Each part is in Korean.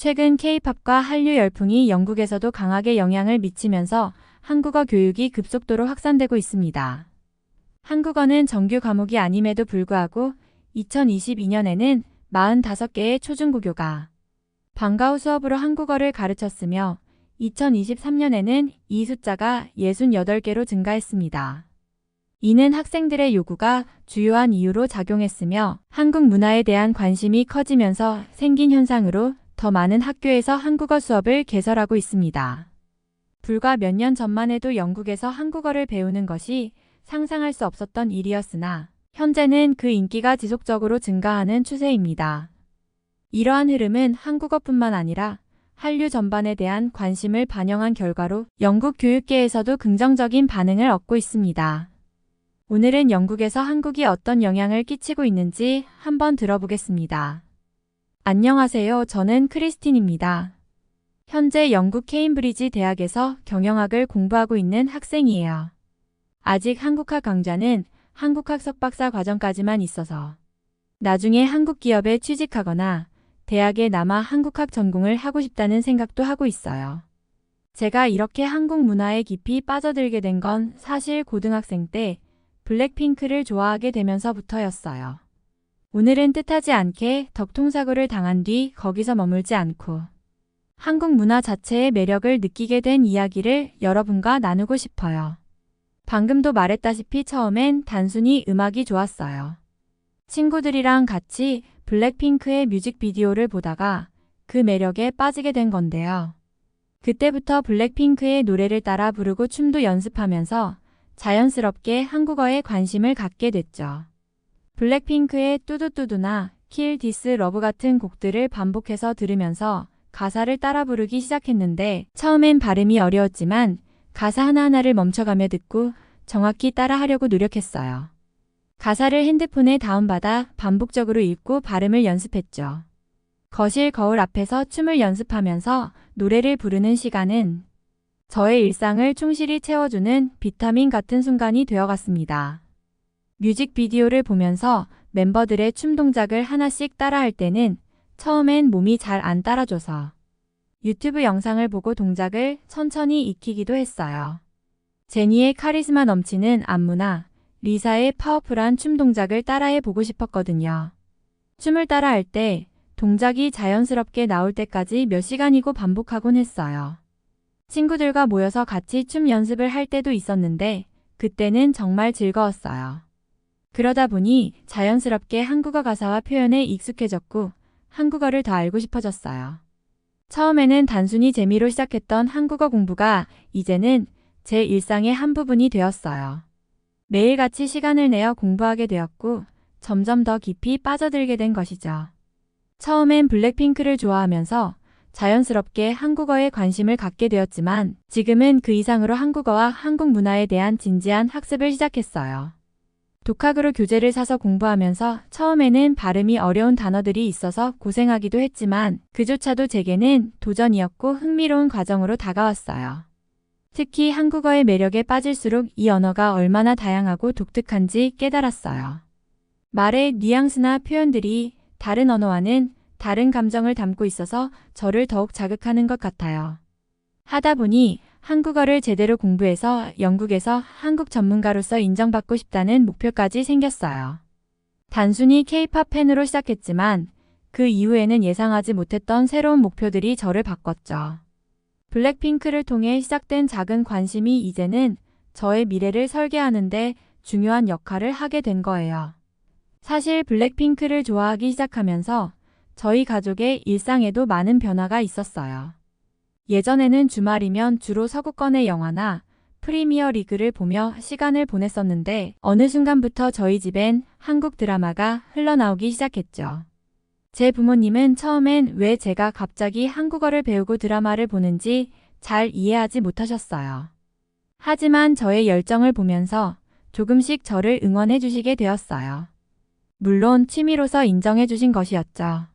최근 K-팝과 한류 열풍이 영국에서도 강하게 영향을 미치면서 한국어 교육이 급속도로 확산되고 있습니다. 한국어는 정규 과목이 아님에도 불구하고 2022년에는 45개의 초중고교가 방과 후 수업으로 한국어를 가르쳤으며 2023년에는 이 숫자가 68개로 증가했습니다. 이는 학생들의 요구가 주요한 이유로 작용했으며 한국 문화에 대한 관심이 커지면서 생긴 현상으로 더 많은 학교에서 한국어 수업을 개설하고 있습니다. 불과 몇 년 전만 해도 영국에서 한국어를 배우는 것이 상상할 수 없었던 일이었으나 현재는 그 인기가 지속적으로 증가하는 추세입니다. 이러한 흐름은 한국어뿐만 아니라 한류 전반에 대한 관심을 반영한 결과로 영국 교육계에서도 긍정적인 반응을 얻고 있습니다. 오늘은 영국에서 한국이 어떤 영향을 끼치고 있는지 한번 들어보겠습니다. 안녕하세요. 저는 크리스틴입니다. 현재 영국 케임브리지 대학에서 경영학을 공부하고 있는 학생이에요. 아직 한국학 강좌는 한국학 석박사 과정까지만 있어서 나중에 한국 기업에 취직하거나 대학에 남아 한국학 전공을 하고 싶다는 생각도 하고 있어요. 제가 이렇게 한국 문화에 깊이 빠져들게 된 건 사실 고등학생 때 블랙핑크를 좋아하게 되면서부터였어요. 오늘은 뜻하지 않게 덕통사고를 당한 뒤 거기서 머물지 않고 한국 문화 자체의 매력을 느끼게 된 이야기를 여러분과 나누고 싶어요. 방금도 말했다시피 처음엔 단순히 음악이 좋았어요. 친구들이랑 같이 블랙핑크의 뮤직비디오를 보다가 그 매력에 빠지게 된 건데요. 그때부터 블랙핑크의 노래를 따라 부르고 춤도 연습하면서 자연스럽게 한국어에 관심을 갖게 됐죠. 블랙핑크의 뚜두뚜두나 킬 디스 러브 같은 곡들을 반복해서 들으면서 가사를 따라 부르기 시작했는데 처음엔 발음이 어려웠지만 가사 하나하나를 멈춰가며 듣고 정확히 따라하려고 노력했어요. 가사를 핸드폰에 다운받아 반복적으로 읽고 발음을 연습했죠. 거실 거울 앞에서 춤을 연습하면서 노래를 부르는 시간은 저의 일상을 충실히 채워주는 비타민 같은 순간이 되어갔습니다. 뮤직비디오를 보면서 멤버들의 춤 동작을 하나씩 따라할 때는 처음엔 몸이 잘 안 따라줘서 유튜브 영상을 보고 동작을 천천히 익히기도 했어요. 제니의 카리스마 넘치는 안무나 리사의 파워풀한 춤 동작을 따라해 보고 싶었거든요. 춤을 따라할 때 동작이 자연스럽게 나올 때까지 몇 시간이고 반복하곤 했어요. 친구들과 모여서 같이 춤 연습을 할 때도 있었는데 그때는 정말 즐거웠어요. 그러다 보니 자연스럽게 한국어 가사와 표현에 익숙해졌고 한국어를 더 알고 싶어졌어요. 처음에는 단순히 재미로 시작했던 한국어 공부가 이제는 제 일상의 한 부분이 되었어요. 매일같이 시간을 내어 공부하게 되었고 점점 더 깊이 빠져들게 된 것이죠. 처음엔 블랙핑크를 좋아하면서 자연스럽게 한국어에 관심을 갖게 되었지만 지금은 그 이상으로 한국어와 한국 문화에 대한 진지한 학습을 시작했어요. 독학으로 교재를 사서 공부하면서 처음에는 발음이 어려운 단어들이 있어서 고생하기도 했지만 그조차도 제게는 도전이었고 흥미로운 과정으로 다가왔어요. 특히 한국어의 매력에 빠질수록 이 언어가 얼마나 다양하고 독특한지 깨달았어요. 말의 뉘앙스나 표현들이 다른 언어와는 다른 감정을 담고 있어서 저를 더욱 자극하는 것 같아요. 하다 보니 한국어를 제대로 공부해서 영국에서 한국 전문가로서 인정받고 싶다는 목표까지 생겼어요. 단순히 K-팝 팬으로 시작했지만 그 이후에는 예상하지 못했던 새로운 목표들이 저를 바꿨죠. 블랙핑크를 통해 시작된 작은 관심이 이제는 저의 미래를 설계하는데 중요한 역할을 하게 된 거예요. 사실 블랙핑크를 좋아하기 시작하면서 저희 가족의 일상에도 많은 변화가 있었어요. 예전에는 주말이면 주로 서구권의 영화나 프리미어 리그를 보며 시간을 보냈었는데 어느 순간부터 저희 집엔 한국 드라마가 흘러나오기 시작했죠. 제 부모님은 처음엔 왜 제가 갑자기 한국어를 배우고 드라마를 보는지 잘 이해하지 못하셨어요. 하지만 저의 열정을 보면서 조금씩 저를 응원해 주시게 되었어요. 물론 취미로서 인정해 주신 것이었죠.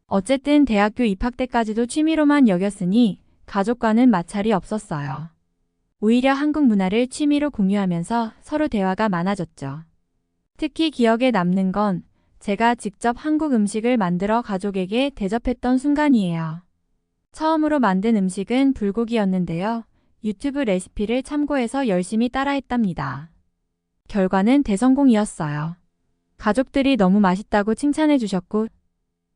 어쨌든 대학교 입학 때까지도 취미로만 여겼으니 가족과는 마찰이 없었어요. 오히려 한국 문화를 취미로 공유하면서 서로 대화가 많아졌죠. 특히 기억에 남는 건 제가 직접 한국 음식을 만들어 가족에게 대접했던 순간이에요. 처음으로 만든 음식은 불고기였는데요. 유튜브 레시피를 참고해서 열심히 따라했답니다. 결과는 대성공이었어요. 가족들이 너무 맛있다고 칭찬해 주셨고,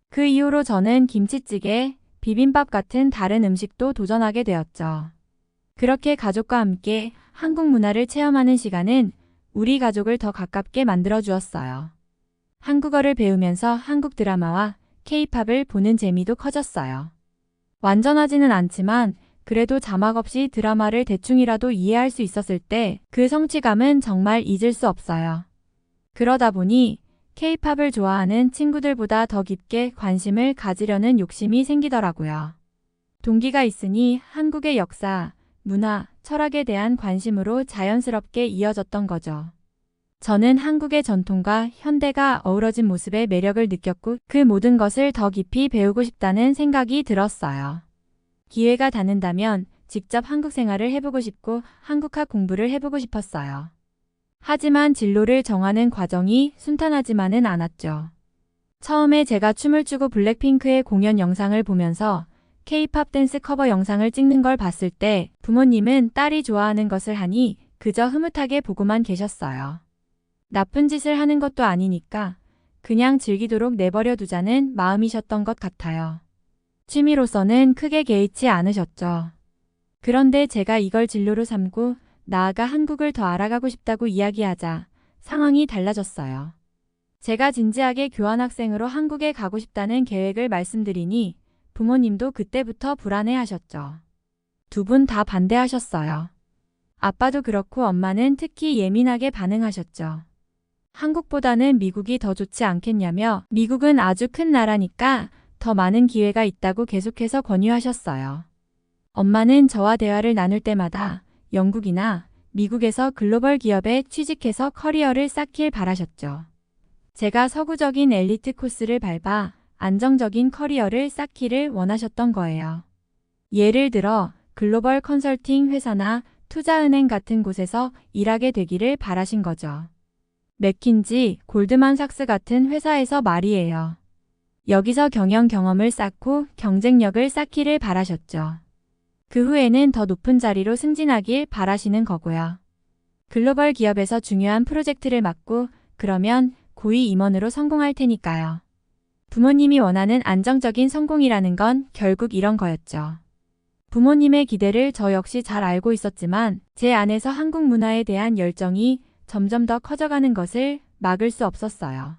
그 이후로 저는 김치찌개, 비빔밥 같은 다른 음식도 도전하게 되었죠. 그렇게 가족과 함께 한국 문화를 체험하는 시간은 우리 가족을 더 가깝게 만들어 주었어요. 한국어를 배우면서 한국 드라마와 K-팝을 보는 재미도 커졌어요. 완전하지는 않지만 그래도 자막 없이 드라마를 대충이라도 이해할 수 있었을 때 그 성취감은 정말 잊을 수 없어요. 그러다 보니 K-팝을 좋아하는 친구들보다 더 깊게 관심을 가지려는 욕심이 생기더라고요. 동기가 있으니 한국의 역사, 문화, 철학에 대한 관심으로 자연스럽게 이어졌던 거죠. 저는 한국의 전통과 현대가 어우러진 모습의 매력을 느꼈고 그 모든 것을 더 깊이 배우고 싶다는 생각이 들었어요. 기회가 닿는다면 직접 한국 생활을 해보고 싶고 한국학 공부를 해보고 싶었어요. 하지만 진로를 정하는 과정이 순탄하지만은 않았죠. 처음에 제가 춤을 추고 블랙핑크의 공연 영상을 보면서 K-팝 댄스 커버 영상을 찍는 걸 봤을 때 부모님은 딸이 좋아하는 것을 하니 그저 흐뭇하게 보고만 계셨어요. 나쁜 짓을 하는 것도 아니니까 그냥 즐기도록 내버려 두자는 마음이셨던 것 같아요. 취미로서는 크게 개의치 않으셨죠. 그런데 제가 이걸 진로로 삼고 나아가 한국을 더 알아가고 싶다고 이야기하자 상황이 달라졌어요. 제가 진지하게 교환학생으로 한국에 가고 싶다는 계획을 말씀드리니 부모님도 그때부터 불안해하셨죠. 두 분 다 반대하셨어요. 아빠도 그렇고 엄마는 특히 예민하게 반응하셨죠. 한국보다는 미국이 더 좋지 않겠냐며 미국은 아주 큰 나라니까 더 많은 기회가 있다고 계속해서 권유하셨어요. 엄마는 저와 대화를 나눌 때마다 영국이나 미국에서 글로벌 기업에 취직해서 커리어를 쌓길 바라셨죠. 제가 서구적인 엘리트 코스를 밟아 안정적인 커리어를 쌓기를 원하셨던 거예요. 예를 들어 글로벌 컨설팅 회사나 투자은행 같은 곳에서 일하게 되기를 바라신 거죠. 맥킨지, 골드만삭스 같은 회사에서 말이에요. 여기서 경영 경험을 쌓고 경쟁력을 쌓기를 바라셨죠. 그 후에는 더 높은 자리로 승진하길 바라시는 거고요. 글로벌 기업에서 중요한 프로젝트를 맡고 그러면 고위 임원으로 성공할 테니까요. 부모님이 원하는 안정적인 성공이라는 건 결국 이런 거였죠. 부모님의 기대를 저 역시 잘 알고 있었지만 제 안에서 한국 문화에 대한 열정이 점점 더 커져가는 것을 막을 수 없었어요.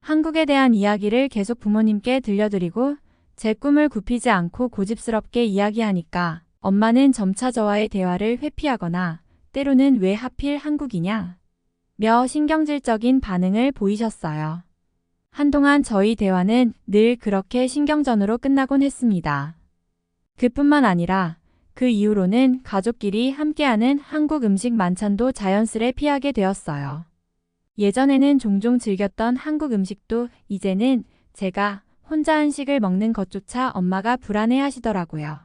한국에 대한 이야기를 계속 부모님께 들려드리고 제 꿈을 굽히지 않고 고집스럽게 이야기하니까 엄마는 점차 저와의 대화를 회피하거나 때로는 왜 하필 한국이냐? 며 신경질적인 반응을 보이셨어요. 한동안 저희 대화는 늘 그렇게 신경전으로 끝나곤 했습니다. 그뿐만 아니라 그 이후로는 가족끼리 함께하는 한국 음식 만찬도 자연스레 피하게 되었어요. 예전에는 종종 즐겼던 한국 음식도 이제는 제가 혼자 한식을 먹는 것조차 엄마가 불안해 하시더라고요.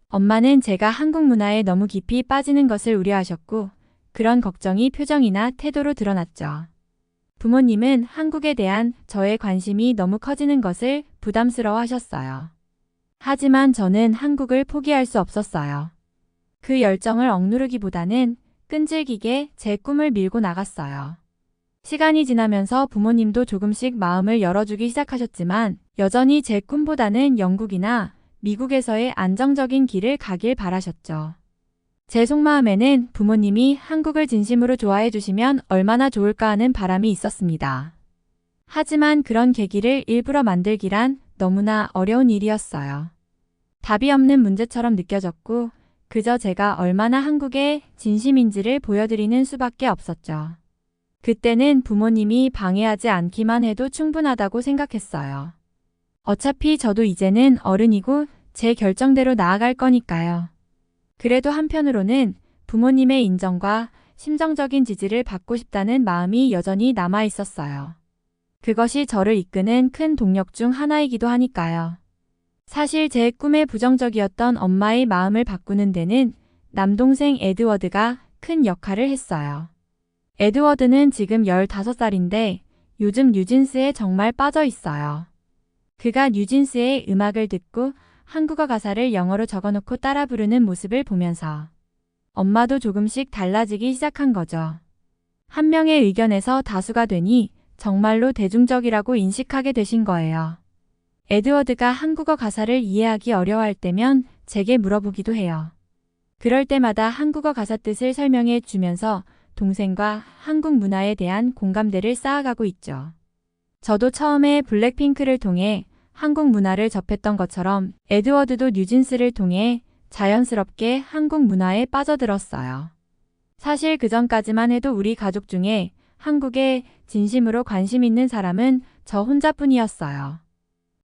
엄마는 제가 한국 문화에 너무 깊이 빠지는 것을 우려하셨고 그런 걱정이 표정이나 태도로 드러났죠. 부모님은 한국에 대한 저의 관심이 너무 커지는 것을 부담스러워 하셨어요. 하지만 저는 한국을 포기할 수 없었어요. 그 열정을 억누르기보다는 끈질기게 제 꿈을 밀고 나갔어요. 시간이 지나면서 부모님도 조금씩 마음을 열어주기 시작하셨지만 여전히 제 꿈보다는 영국이나 미국에서의 안정적인 길을 가길 바라셨죠. 제 속마음에는 부모님이 한국을 진심으로 좋아해 주시면 얼마나 좋을까 하는 바람이 있었습니다. 하지만 그런 계기를 일부러 만들기란 너무나 어려운 일이었어요. 답이 없는 문제처럼 느껴졌고 그저 제가 얼마나 한국에 진심인지를 보여드리는 수밖에 없었죠. 그때는 부모님이 방해하지 않기만 해도 충분하다고 생각했어요. 어차피 저도 이제는 어른이고 제 결정대로 나아갈 거니까요. 그래도 한편으로는 부모님의 인정과 심정적인 지지를 받고 싶다는 마음이 여전히 남아 있었어요. 그것이 저를 이끄는 큰 동력 중 하나이기도 하니까요. 사실 제 꿈에 부정적이었던 엄마의 마음을 바꾸는 데는 남동생 에드워드가 큰 역할을 했어요. 에드워드는 지금 15살인데 요즘 뉴진스에 정말 빠져 있어요. 그가 뉴진스의 음악을 듣고 한국어 가사를 영어로 적어놓고 따라 부르는 모습을 보면서 엄마도 조금씩 달라지기 시작한 거죠. 한 명의 의견에서 다수가 되니 정말로 대중적이라고 인식하게 되신 거예요. 에드워드가 한국어 가사를 이해하기 어려워할 때면 제게 물어보기도 해요. 그럴 때마다 한국어 가사 뜻을 설명해 주면서 동생과 한국 문화에 대한 공감대를 쌓아가고 있죠. 저도 처음에 블랙핑크를 통해 한국 문화를 접했던 것처럼 에드워드도 뉴진스를 통해 자연스럽게 한국 문화에 빠져들었어요. 사실 그전까지만 해도 우리 가족 중에 한국에 진심으로 관심 있는 사람은 저 혼자뿐이었어요.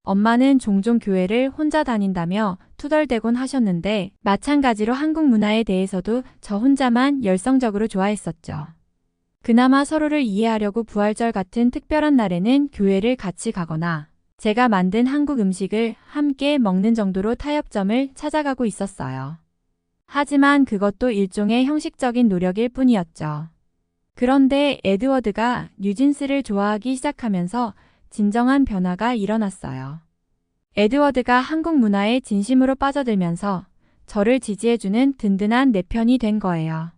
엄마는 종종 교회를 혼자 다닌다며 투덜대곤 하셨는데 마찬가지로 한국 문화에 대해서도 저 혼자만 열성적으로 좋아했었죠. 그나마 서로를 이해하려고 부활절 같은 특별한 날에는 교회를 같이 가거나 제가 만든 한국 음식을 함께 먹는 정도로 타협점을 찾아가고 있었어요. 하지만 그것도 일종의 형식적인 노력일 뿐이었죠. 그런데 에드워드가 뉴진스를 좋아하기 시작하면서 진정한 변화가 일어났어요. 에드워드가 한국 문화에 진심으로 빠져들면서 저를 지지해주는 든든한 내 편이 된 거예요.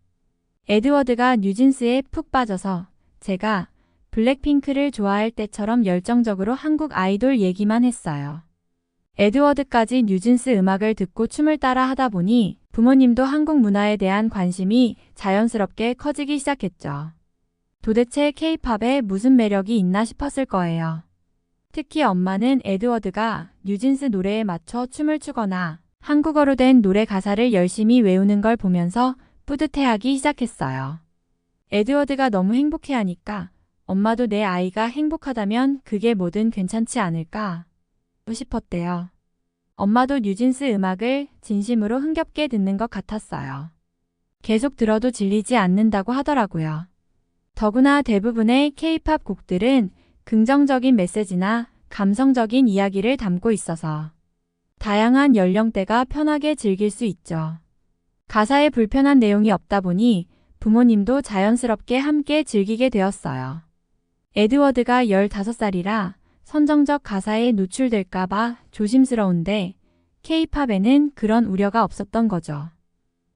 에드워드가 뉴진스에 푹 빠져서 제가 블랙핑크를 좋아할 때처럼 열정적으로 한국 아이돌 얘기만 했어요. 에드워드까지 뉴진스 음악을 듣고 춤을 따라 하다 보니 부모님도 한국 문화에 대한 관심이 자연스럽게 커지기 시작했죠. 도대체 K-팝에 무슨 매력이 있나 싶었을 거예요. 특히 엄마는 에드워드가 뉴진스 노래에 맞춰 춤을 추거나 한국어로 된 노래 가사를 열심히 외우는 걸 보면서 뿌듯해하기 시작했어요. 에드워드가 너무 행복해하니까 엄마도 내 아이가 행복하다면 그게 뭐든 괜찮지 않을까 싶었대요. 엄마도 뉴진스 음악을 진심으로 흥겹게 듣는 것 같았어요. 계속 들어도 질리지 않는다고 하더라고요. 더구나 대부분의 K-팝 곡들은 긍정적인 메시지나 감성적인 이야기를 담고 있어서 다양한 연령대가 편하게 즐길 수 있죠. 가사에 불편한 내용이 없다 보니 부모님도 자연스럽게 함께 즐기게 되었어요. 에드워드가 15살이라 선정적 가사에 노출될까봐 조심스러운데 K-팝에는 그런 우려가 없었던 거죠.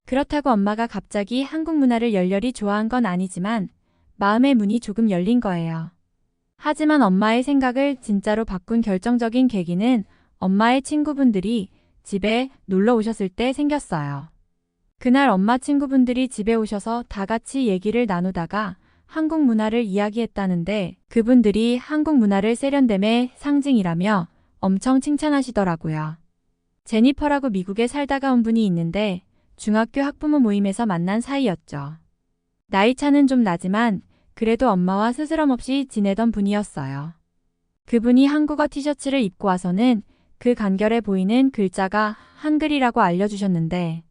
그렇다고 엄마가 갑자기 한국 문화를 열렬히 좋아한 건 아니지만 마음의 문이 조금 열린 거예요. 하지만 엄마의 생각을 진짜로 바꾼 결정적인 계기는 엄마의 친구분들이 집에 놀러 오셨을 때 생겼어요. 그날 엄마 친구분들이 집에 오셔서 다 같이 얘기를 나누다가 한국 문화를 이야기했다는데 그분들이 한국 문화를 세련됨의 상징이라며 엄청 칭찬하시더라고요. 제니퍼라고 미국에 살다가 온 분이 있는데 중학교 학부모 모임에서 만난 사이였죠. 나이 차는 좀 나지만 그래도 엄마와 스스럼 없이 지내던 분이었어요. 그분이 한국어 티셔츠를 입고 와서는 그 간결해 보이는 글자가 한글이라고 알려주셨는데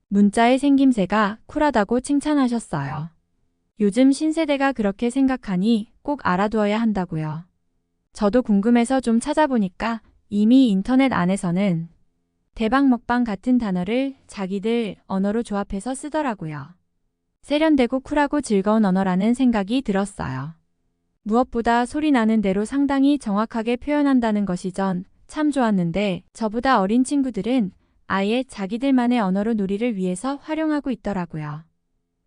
문자의 생김새가 쿨하다고 칭찬하셨어요. 요즘 신세대가 그렇게 생각하니 꼭 알아두어야 한다고요. 저도 궁금해서 좀 찾아보니까 이미 인터넷 안에서는 대박 먹방 같은 단어를 자기들 언어로 조합해서 쓰더라고요. 세련되고 쿨하고 즐거운 언어라는 생각이 들었어요. 무엇보다 소리 나는 대로 상당히 정확하게 표현한다는 것이 전 참 좋았는데 저보다 어린 친구들은 아예 자기들만의 언어로 놀이를 위해서 활용하고 있더라고요.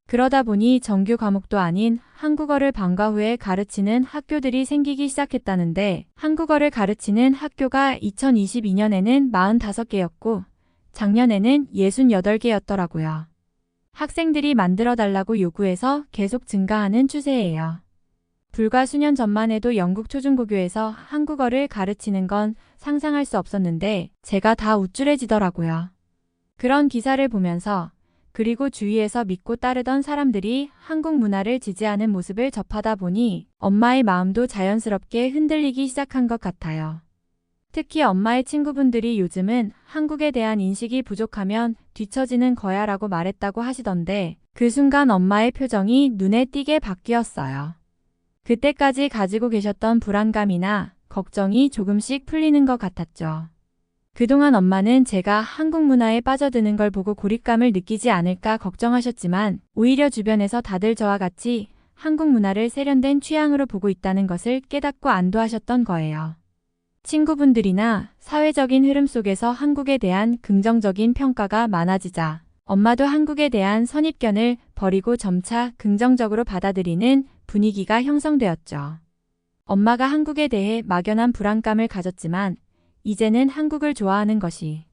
그러다 보니 정규 과목도 아닌 한국어를 방과 후에 가르치는 학교들이 생기기 시작했다는데 한국어를 가르치는 학교가 2022년에는 45개였고 작년에는 68개였더라고요. 학생들이 만들어달라고 요구해서 계속 증가하는 추세예요. 불과 수년 전만 해도 영국 초중고교에서 한국어를 가르치는 건 상상할 수 없었는데 제가 다 우쭐해지더라고요. 그런 기사를 보면서 그리고 주위에서 믿고 따르던 사람들이 한국 문화를 지지하는 모습을 접하다 보니 엄마의 마음도 자연스럽게 흔들리기 시작한 것 같아요. 특히 엄마의 친구분들이 요즘은 한국에 대한 인식이 부족하면 뒤처지는 거야 라고 말했다고 하시던데 그 순간 엄마의 표정이 눈에 띄게 바뀌었어요. 그때까지 가지고 계셨던 불안감이나 걱정이 조금씩 풀리는 것 같았죠. 그동안 엄마는 제가 한국 문화에 빠져드는 걸 보고 고립감을 느끼지 않을까 걱정하셨지만 오히려 주변에서 다들 저와 같이 한국 문화를 세련된 취향으로 보고 있다는 것을 깨닫고 안도하셨던 거예요. 친구분들이나 사회적인 흐름 속에서 한국에 대한 긍정적인 평가가 많아지자 엄마도 한국에 대한 선입견을 버리고 점차 긍정적으로 받아들이는 분위기가 형성되었죠. 엄마가 한국에 대해 막연한 불안감을 가졌지만 이제는 한국을 좋아하는 것이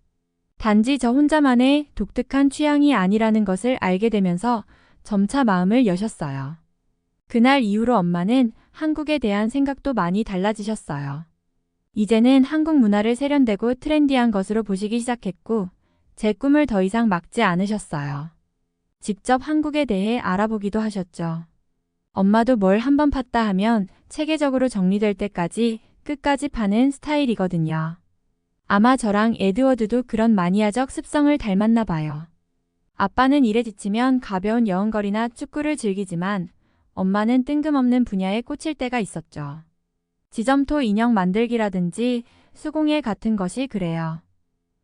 단지 저 혼자만의 독특한 취향이 아니라는 것을 알게 되면서 점차 마음을 여셨어요. 그날 이후로 엄마는 한국에 대한 생각도 많이 달라지셨어요. 이제는 한국 문화를 세련되고 트렌디한 것으로 보시기 시작했고 제 꿈을 더 이상 막지 않으셨어요. 직접 한국에 대해 알아보기도 하셨죠. 엄마도 뭘 한번 팠다 하면 체계적으로 정리될 때까지 끝까지 파는 스타일이거든요. 아마 저랑 에드워드도 그런 마니아적 습성을 닮았나 봐요. 아빠는 일에 지치면 가벼운 여행거리나 축구를 즐기지만 엄마는 뜬금없는 분야에 꽂힐 때가 있었죠. 지점토 인형 만들기라든지 수공예 같은 것이 그래요.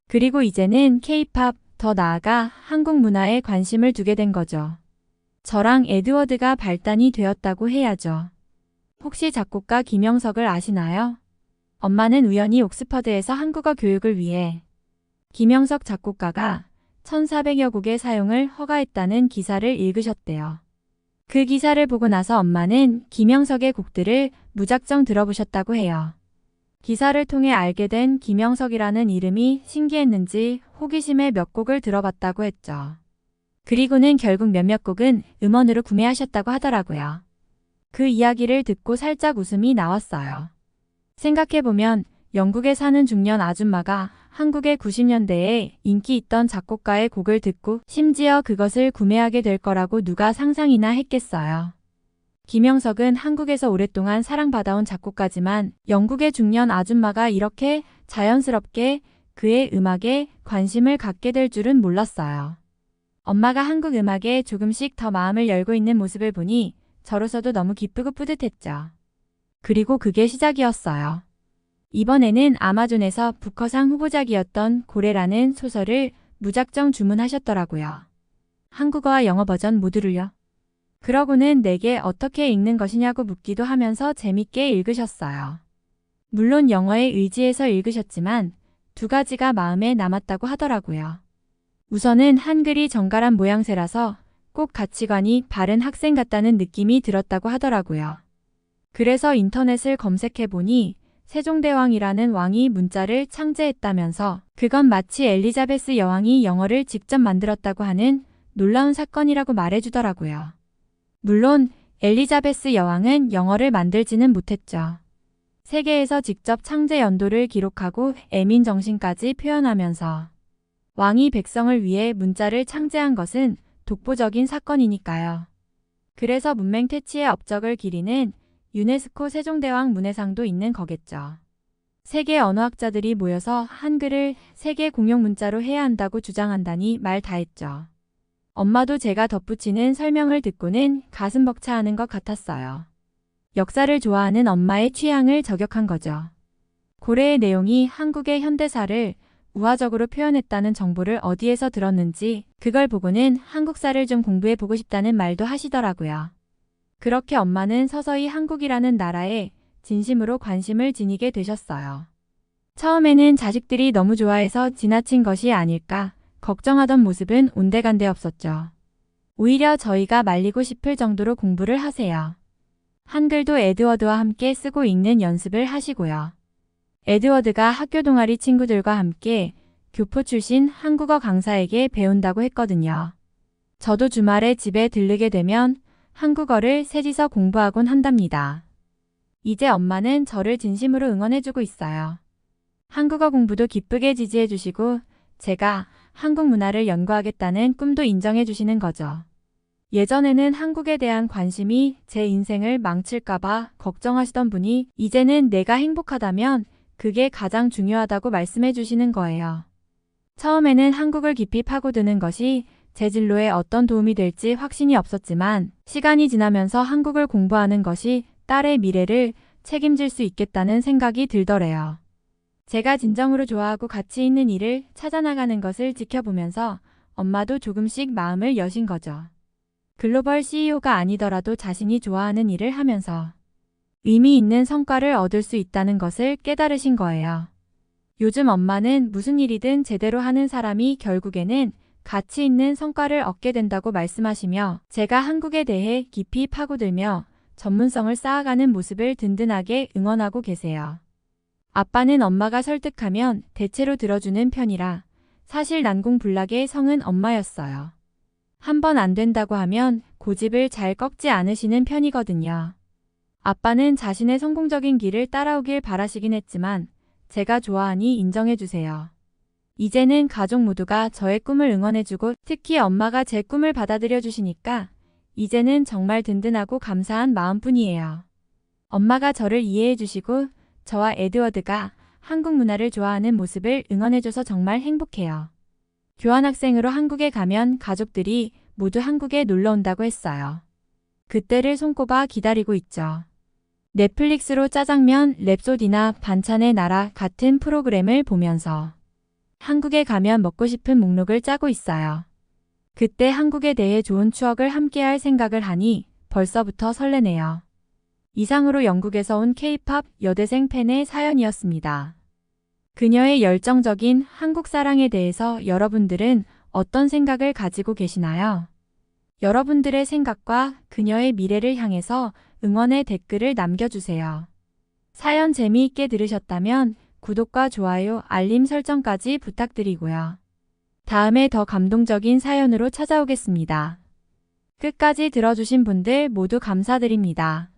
그리고 이제는 K-팝, 더 나아가 한국 문화에 관심을 두게 된 거죠. 저랑 에드워드가 발단이 되었다고 해야죠. 혹시 작곡가 김영석을 아시나요? 엄마는 우연히 옥스퍼드에서 한국어 교육을 위해 김영석 작곡가가 1,400여 곡의 사용을 허가했다는 기사를 읽으셨대요. 그 기사를 보고 나서 엄마는 김영석의 곡들을 무작정 들어보셨다고 해요. 기사를 통해 알게 된 김영석이라는 이름이 신기했는지 호기심에 몇 곡을 들어봤다고 했죠. 그리고는 결국 몇몇 곡은 음원으로 구매하셨다고 하더라고요. 그 이야기를 듣고 살짝 웃음이 나왔어요. 생각해보면 영국에 사는 중년 아줌마가 한국의 90년대에 인기 있던 작곡가의 곡을 듣고 심지어 그것을 구매하게 될 거라고 누가 상상이나 했겠어요. 김영석은 한국에서 오랫동안 사랑받아온 작곡가지만 영국의 중년 아줌마가 이렇게 자연스럽게 그의 음악에 관심을 갖게 될 줄은 몰랐어요. 엄마가 한국 음악에 조금씩 더 마음을 열고 있는 모습을 보니 저로서도 너무 기쁘고 뿌듯했죠. 그리고 그게 시작이었어요. 이번에는 아마존에서 부커상 후보작이었던 고래라는 소설을 무작정 주문하셨더라고요. 한국어와 영어 버전 모두를요. 그러고는 내게 어떻게 읽는 것이냐고 묻기도 하면서 재밌게 읽으셨어요. 물론 영어에 의지해서 읽으셨지만 두 가지가 마음에 남았다고 하더라고요. 우선은 한글이 정갈한 모양새라서 꼭 가치관이 바른 학생 같다는 느낌이 들었다고 하더라고요. 그래서 인터넷을 검색해보니 세종대왕이라는 왕이 문자를 창제했다면서 그건 마치 엘리자베스 여왕이 영어를 직접 만들었다고 하는 놀라운 사건이라고 말해주더라고요. 물론 엘리자베스 여왕은 영어를 만들지는 못했죠. 세계에서 직접 창제 연도를 기록하고 애민 정신까지 표현하면서 왕이 백성을 위해 문자를 창제한 것은 독보적인 사건이니까요. 그래서 문맹 퇴치의 업적을 기리는 유네스코 세종대왕 문해상도 있는 거겠죠. 세계 언어학자들이 모여서 한글을 세계 공용 문자로 해야 한다고 주장한다니 말 다했죠. 엄마도 제가 덧붙이는 설명을 듣고는 가슴 벅차하는 것 같았어요. 역사를 좋아하는 엄마의 취향을 저격한 거죠. 고래의 내용이 한국의 현대사를 우화적으로 표현했다는 정보를 어디에서 들었는지 그걸 보고는 한국사를 좀 공부해보고 싶다는 말도 하시더라고요. 그렇게 엄마는 서서히 한국이라는 나라에 진심으로 관심을 지니게 되셨어요. 처음에는 자식들이 너무 좋아해서 지나친 것이 아닐까 걱정하던 모습은 온데간데 없었죠. 오히려 저희가 말리고 싶을 정도로 공부를 하세요. 한글도 에드워드와 함께 쓰고 읽는 연습을 하시고요. 에드워드가 학교 동아리 친구들과 함께 교포 출신 한국어 강사에게 배운다고 했거든요. 저도 주말에 집에 들르게 되면 한국어를 세지서 공부하곤 한답니다. 이제 엄마는 저를 진심으로 응원해주고 있어요. 한국어 공부도 기쁘게 지지해주시고 제가 한국 문화를 연구하겠다는 꿈도 인정해주시는 거죠. 예전에는 한국에 대한 관심이 제 인생을 망칠까봐 걱정하시던 분이 이제는 내가 행복하다면 그게 가장 중요하다고 말씀해 주시는 거예요. 처음에는 한국을 깊이 파고드는 것이 제 진로에 어떤 도움이 될지 확신이 없었지만 시간이 지나면서 한국을 공부하는 것이 딸의 미래를 책임질 수 있겠다는 생각이 들더래요. 제가 진정으로 좋아하고 가치 있는 일을 찾아나가는 것을 지켜보면서 엄마도 조금씩 마음을 여신 거죠. 글로벌 CEO가 아니더라도 자신이 좋아하는 일을 하면서 의미 있는 성과를 얻을 수 있다는 것을 깨달으신 거예요. 요즘 엄마는 무슨 일이든 제대로 하는 사람이 결국에는 가치 있는 성과를 얻게 된다고 말씀하시며 제가 한국에 대해 깊이 파고들며 전문성을 쌓아가는 모습을 든든하게 응원하고 계세요. 아빠는 엄마가 설득하면 대체로 들어주는 편이라 사실 난공불락의 성은 엄마였어요. 한 번 안 된다고 하면 고집을 잘 꺾지 않으시는 편이거든요. 아빠는 자신의 성공적인 길을 따라오길 바라시긴 했지만 제가 좋아하니 인정해주세요. 이제는 가족 모두가 저의 꿈을 응원해주고 특히 엄마가 제 꿈을 받아들여 주시니까 이제는 정말 든든하고 감사한 마음뿐이에요. 엄마가 저를 이해해주시고 저와 에드워드가 한국 문화를 좋아하는 모습을 응원해줘서 정말 행복해요. 교환학생으로 한국에 가면 가족들이 모두 한국에 놀러 온다고 했어요. 그때를 손꼽아 기다리고 있죠. 넷플릭스로 짜장면, 랩소디나 반찬의 나라 같은 프로그램을 보면서 한국에 가면 먹고 싶은 목록을 짜고 있어요. 그때 한국에 대해 좋은 추억을 함께할 생각을 하니 벌써부터 설레네요. 이상으로 영국에서 온 K-팝 여대생 팬의 사연이었습니다. 그녀의 열정적인 한국 사랑에 대해서 여러분들은 어떤 생각을 가지고 계시나요? 여러분들의 생각과 그녀의 미래를 향해서 응원의 댓글을 남겨주세요. 사연 재미있게 들으셨다면 구독과 좋아요, 알림 설정까지 부탁드리고요. 다음에 더 감동적인 사연으로 찾아오겠습니다. 끝까지 들어주신 분들 모두 감사드립니다.